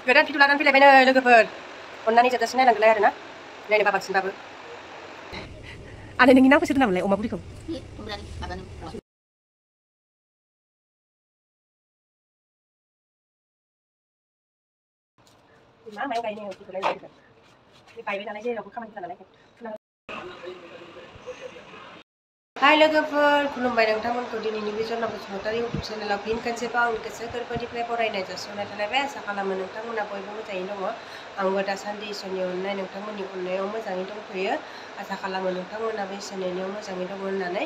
गोदान भिडिअ लानानै फैलायबायनो लोगोफोर अननानै जोबजासिम नायलांदोलाय आरोना नायनोबा बांसिनबाबो आनै नोंनि नामखौ सोरदों नामलाय अमा बुरिखौ मा मायाव गायनो बेखौलाय गायबाय नालाय जेरावबो खामानि नालाय हाय लोगोफोर खुलुमबाय नोंथांमोनखौ दिनैनि बे जरना बसुमतारी इउटुब चेनेलाव फिन खनसेबाव आंनि गोसो गोरबोनिफ्राय बरायनाय जासिहरनाय थालायबाय आसा खालामो नोंथांमोना बयबो मोजाङैनो दङ आंबो दासान्दि इसोरनि अननाय नोंथांमोननि अननायाव मोजाङै दंथ'यो आसा खालामो नोंथांमोनाबो इसोरनि अननायाव मोजाङै दङ होननानै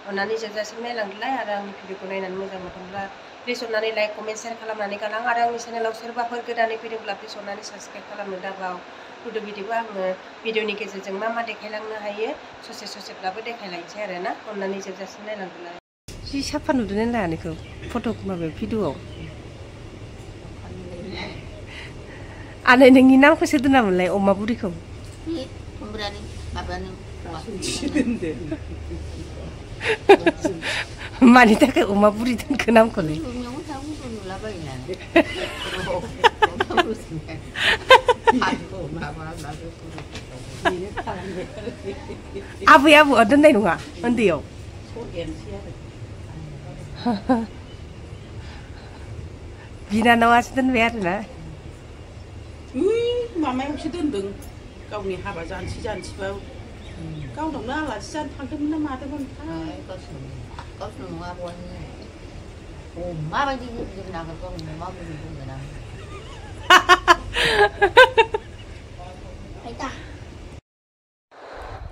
अननानै जोबजासिम नायलांदोलाय आरो आंनि भिडिअखौ नायनानै मोजां मोनदोंब्ला प्लिज अननानै लाइक कमेन्ट शेयार खालामनानै गालां आरो आंनि चेनेलाव सोरबाफोर गोदानै फैदोंब्ला प्लिज अननानै साबस्क्राइब खालामनो दाबाव फुद भिडिअखौ आङो भिडिअनि गेजेरजों मा देखायलांनो हायो ससे ससेब्लाबो देखायलांसै आरोना अननानै जोबजासिम नायलांदोलाय जि साफा नुदों लानिखौ फट' माबायाव भिडिअआव आनै नोंनि नामखौ सोरदों नामलाय अमा बुरिखौ मानि थाखाय अमा बुरि दोनखो नामखौलाय आबै आबौआ दोननाय नङा उन्दैयाव बिनानावासो दोनबाय आरोना मामायावसो दोनदों गावनि हाबा जानोसैबा गावनावनो आलासि जानो थांदोंमोन ना मादोंमोन गावसोर नङा माबायदि दोननांगौ गावनो माबायदि बुंगोन आं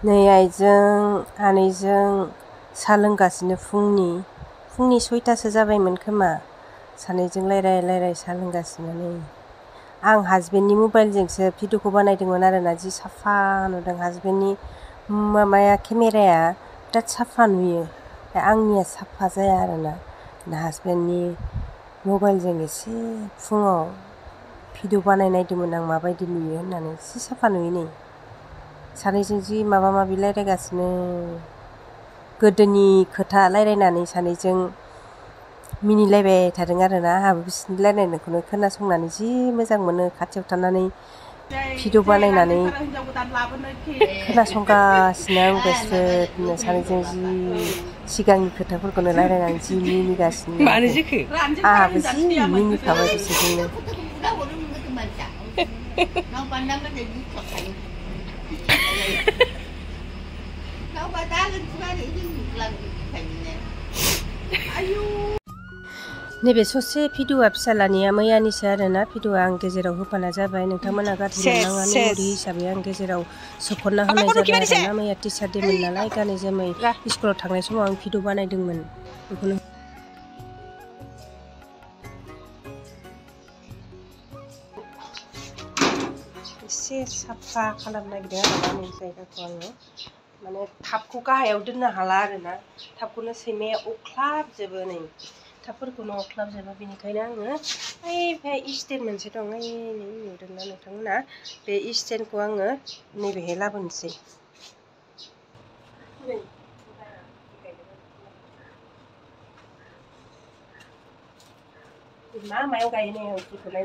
नै आइजों आनैजों साहा लोंगासिनो फुंनि 6टासो जाबायमोन खोमा सानैजों रायलाय साहा लोंगासिनो नै आं हासबेन्डनि मबाइलजोंसो भिडिअखौ बानायदोंमोन आरोना जि साफा नुदों हासबेन्डनि माबाया केमेराया बिराद साफा नुयो आंनिया साफा जाया आरोना हासबेन्डनि मबाइलजों एसे फुङाव भिडिअ बानायनायदोंमोन आं माबायदि नुयो होननानै एसे साफा नुयो नै सानैजों जि माबा माबि रायलायगासिनो गोदोनि खोथा रायलायनानै सानैजों मिनिलायबाय थादों आरोना आंहाबो बिसोरनि रायलायनायखौनो खोनासंनानै जि मोजां मोनो खाथियाव थानानै भिडिअ बानायनानै खोनासंगासिनो आंबो स्रोदनो सानैजों जि सिगांनि खोथाफोरखौनो रायलायनानै जि मिनिगासिनो आंहाबो जि मिनिफाबाय बिसोरजोंनो नैबे ससे भिडिअआ फिसालानिया मैयानिसो आरोना भिडिअआ आं गेजेराव होफाना जाबाय नोंथांमोना गाज्रि मोननाङा मेम'रि हिसाबै आं गेजेराव सोख'ना होनाय जाबाय आरोना मैया टिचार डेमोन नालाय गानै जोमै स्कुलाव थांनाय समाव आं भिडिअ बानायदोंमोन बेखौनो एसे साफा खालामनो नागिरदों आरोना नै जायगाखौ आङो माने थापखौ गाहायाव दोननो हाला आरोना थापखौनो सैमाया अख्लाबजोबो नै थापफोरखौनो अख्लाबजोबो बेनिखायनो आङो ओइ स्टेन्ड मोनसे दं ओइ नुदोंना नोंथांमोना बे स्टेन्डखौ आङो नैबेहाय लाबोनोसै मा मायाव गायनो बेखौलाय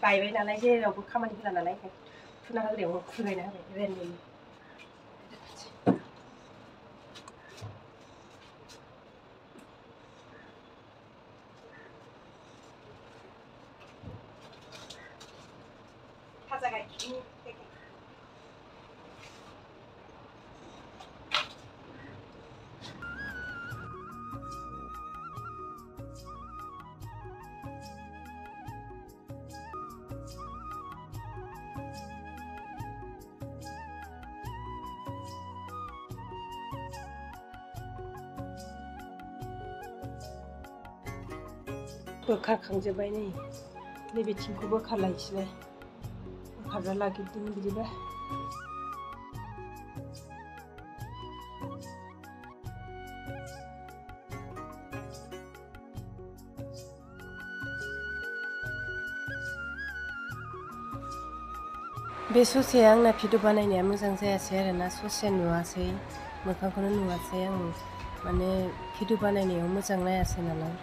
बायबाय नालाय जेरावबो खामानि होला नालाय फुना होग्रायाव फुगायना होबाय रेन्डमनि थाजा गायखेरनि बोखारखांजोब्बाय नै नैबेथिंखौ बोखारलायसैलाय बोखारना लागिरदों बिदिबा बे ससेया आंना भिडिअ बानायनाया मोजां जायासै आरोना ससे नुवासै मोखांखौनो नुवासै आं माने भिडिअ बानायनायाव मोजां नायासै नालाय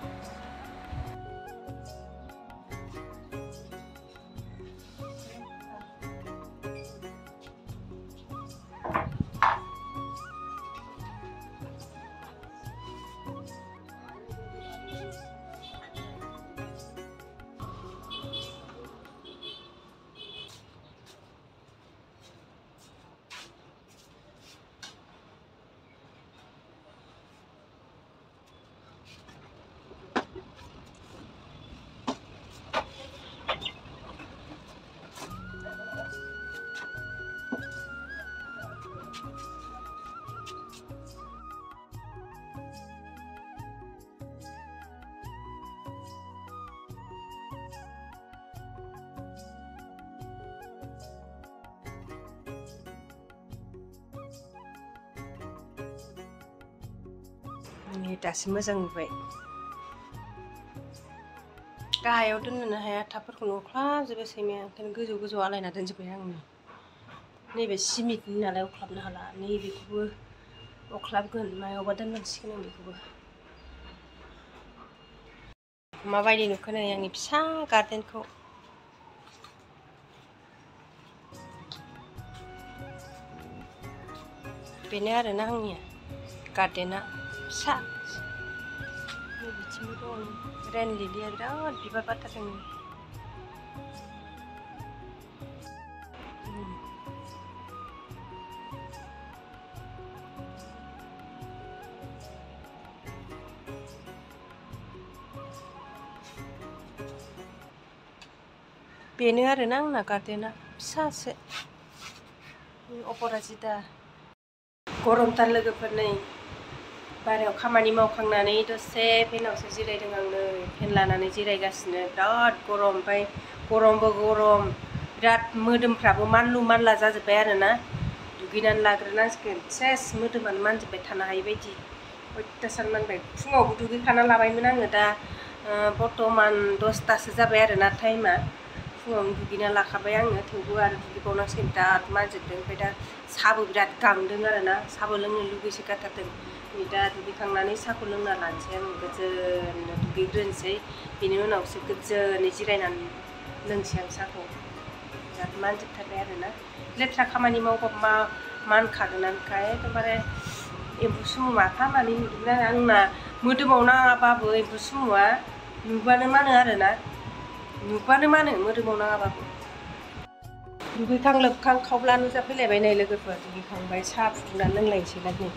नै दासो मोजां नुबाय गाहायाव दोननोनो हाया टाबफोरखौनो अख्लाबजोबो सैमाया ओंखायनो गोजौ गोजौ आलायना दोनजोब्बाय आङो नैबे सिमेन्टनि नालाय अख्लाबनो हाला नैबेखौबो अख्लाबगोन मायावबा दोननांसिगोन आं बेखौबो माबायदि नुखो नै आंनि फिसा गार्देनखौ बेनो आरोना आंनिया गार्देना फिसा बिथिंबो दं रेन लिलिया बिराद बिबार बारथारदों बेनो आरोना आंना गार्देना फिसासो अपराजिता गरमथार लोगोफोर नै बाहेरायाव खामानि मावखांनानै दसे फेनावसो जिरायदों आं नै फेन लानानै जिरायगासिनो बिराद गरम ओमफ्राय गरमबो गरम बिराद मोदोमफ्राबो मानलु मानला जाजोब्बाय आरोना दुगैनानै लाग्रोनांसिगोन सेस मोदोमानो मानजोब्बाय थानो हायि बायदि अयथासार मानबाय फुङावबो दुगैखाना लाबायमोन आङो दा बर्थमान 10टासो जाबाय आरोना टाइमा फुङावनो दुगैना लाखाबाय आङो थेवबो आरो दुगैबावनांसिगोन बिराद मानजोबदों ओमफ्राय दा साहाबो बिराद गांदों आरोना साहाबो लोंनो लुगैसो गारथारदों नै दा दुगैखांनानै साहाखौ लोंना लानोसै आं गोजोननो दुगैग्रोनोसै बेनि उनावसो गोजोनै जिरायनानै लोंसै आं साहाखौ बिराद मानजोबथारबाय आरोना लेथ्रा खामानि मावबा मानखागोनानोखा एकदमबारे एम्फौ सुमु माफा मानै नुदोंमोन आरो आंना मोदोमाव नाङाबाबो एम्फौ सुमुआ नुबानो मानो आरोना नुबानो मानो मोदोमाव नाङाबाबो दुगैखां लोबखां खावब्ला नुजाफैलायबाय नै लोगोफोर दुगैखांबाय साहा फुदुंनानै लोंलायनोसै दा नै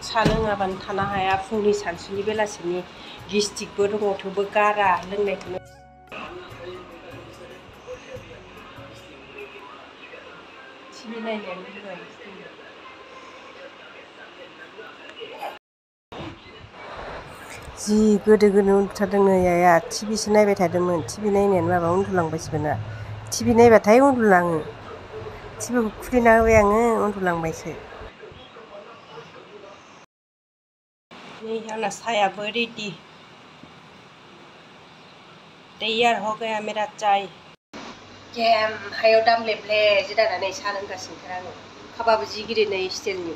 साहा लोङाबानो थानो हाया फुंनि सानसुनि बेलासिनि गेस्टिकबो दङ थेवबो गारा लोंनायखौनो टिभि नायनायानो लुबैबाय जि गोदो उन्दुथारदों नै आइया टिभिसो नायबाय थादोंमोन टिभि नायनायानो माबा उन्दुलांबायसोबोना टिभि नायबाथाय उन्दुलाङो टिभिखौ खुलिना होबाय आङो उन्दुलांबायसो नै आंना साहायाबो रेडि तैयार हो गया मेरा चाय गेम हायाव दामलेबले जिरायनानै साहा लोंगासिनो आङो कापाबो जि गिदिर नै स्टिलनि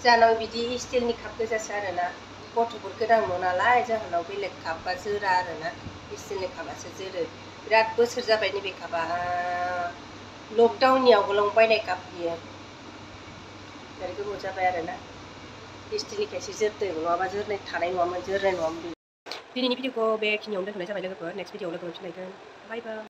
जाहानाव बिदि स्टिलनि काप गोजासो आरोना गथ'फोर गोनां नङा नालाय जाहोनाव बेलेग कापा जोरा आरोना स्टिलनि कापासो जोरो बिराद बोसोर जाबाय नैबे कापा लकडाउननि आवगोलावनो बायनाय काप बियो बिराद गोबाव जाबाय आरोना स्टिलनिखायसो जोरदों नङाबा थानाय नङामोन जोरनाय नङामोन दिनैनि भिडिअखौ बेखिनियावनो दोनथ'नाय जाबाय लोगोफोर नेक्स्ट भिडिअआव लोगो मोनफिनलायगोन बाय बाय